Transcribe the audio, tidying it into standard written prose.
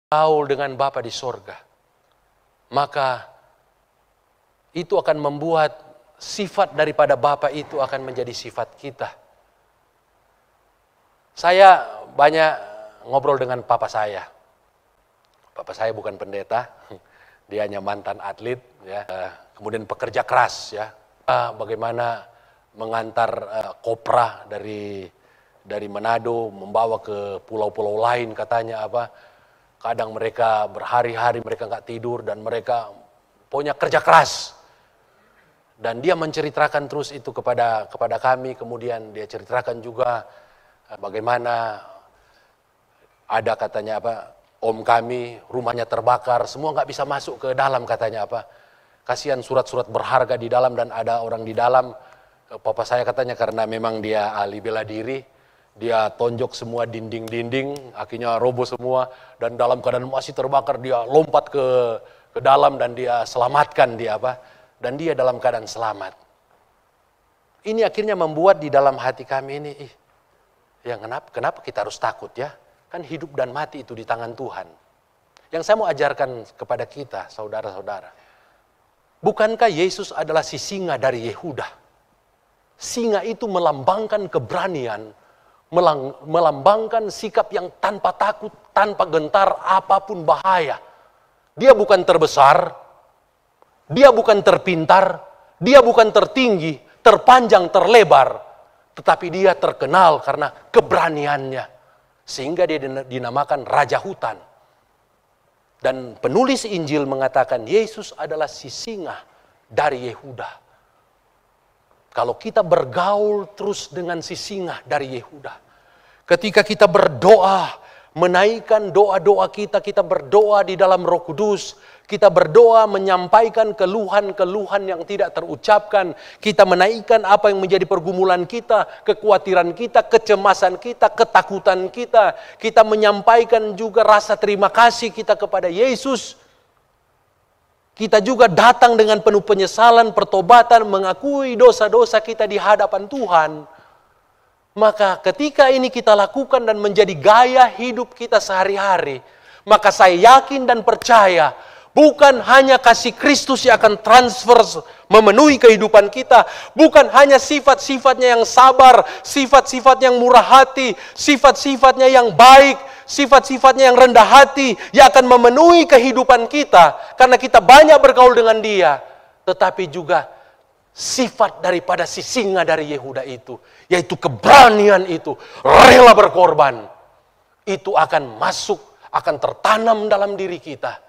gaul dengan Bapa di sorga, maka itu akan membuat sifat daripada Bapa itu akan menjadi sifat kita. Saya banyak ngobrol dengan papa saya. Papa saya bukan pendeta, dia hanya mantan atlet, ya. Kemudian pekerja keras, ya. Bagaimana mengantar kopra dari Manado membawa ke pulau-pulau lain, katanya apa? Kadang mereka berhari-hari mereka nggak tidur dan mereka punya kerja keras. Dan dia menceritakan terus itu kepada kami. Kemudian dia ceritakan juga bagaimana ada katanya apa, om kami rumahnya terbakar, semua nggak bisa masuk ke dalam, katanya apa. Kasihan surat-surat berharga di dalam dan ada orang di dalam. Papa saya katanya karena memang dia ahli bela diri, dia tonjok semua dinding-dinding, akhirnya roboh semua, dan dalam keadaan masih terbakar dia lompat ke dalam dan dia selamatkan dia apa, dan dia dalam keadaan selamat. Ini akhirnya membuat di dalam hati kami ini, ya kenapa kita harus takut, ya? Kan hidup dan mati itu di tangan Tuhan. Yang saya mau ajarkan kepada kita, saudara-saudara, bukankah Yesus adalah si singa dari Yehuda? Singa itu melambangkan keberanian, melambangkan sikap yang tanpa takut, tanpa gentar apapun bahaya. Dia bukan terbesar, dia bukan terpintar, dia bukan tertinggi, terpanjang, terlebar, tetapi dia terkenal karena keberaniannya, sehingga dia dinamakan Raja Hutan. Dan penulis Injil mengatakan Yesus adalah si singa dari Yehuda. Kalau kita bergaul terus dengan si singa dari Yehuda, ketika kita berdoa, menaikkan doa-doa kita berdoa di dalam Roh Kudus, kita berdoa menyampaikan keluhan-keluhan yang tidak terucapkan, kita menaikkan apa yang menjadi pergumulan kita, kekhawatiran kita, kecemasan kita, ketakutan kita, kita menyampaikan juga rasa terima kasih kita kepada Yesus. Kita juga datang dengan penuh penyesalan, pertobatan, mengakui dosa-dosa kita di hadapan Tuhan. Maka ketika ini kita lakukan dan menjadi gaya hidup kita sehari-hari, maka saya yakin dan percaya, bukan hanya kasih Kristus yang akan transfer memenuhi kehidupan kita, bukan hanya sifat-sifatnya yang sabar, sifat-sifatnya yang murah hati, sifat-sifatnya yang baik, sifat-sifatnya yang rendah hati, yang akan memenuhi kehidupan kita, karena kita banyak bergaul dengan dia, tetapi juga sifat daripada si singa dari Yehuda itu, yaitu keberanian itu, rela berkorban, itu akan masuk, akan tertanam dalam diri kita.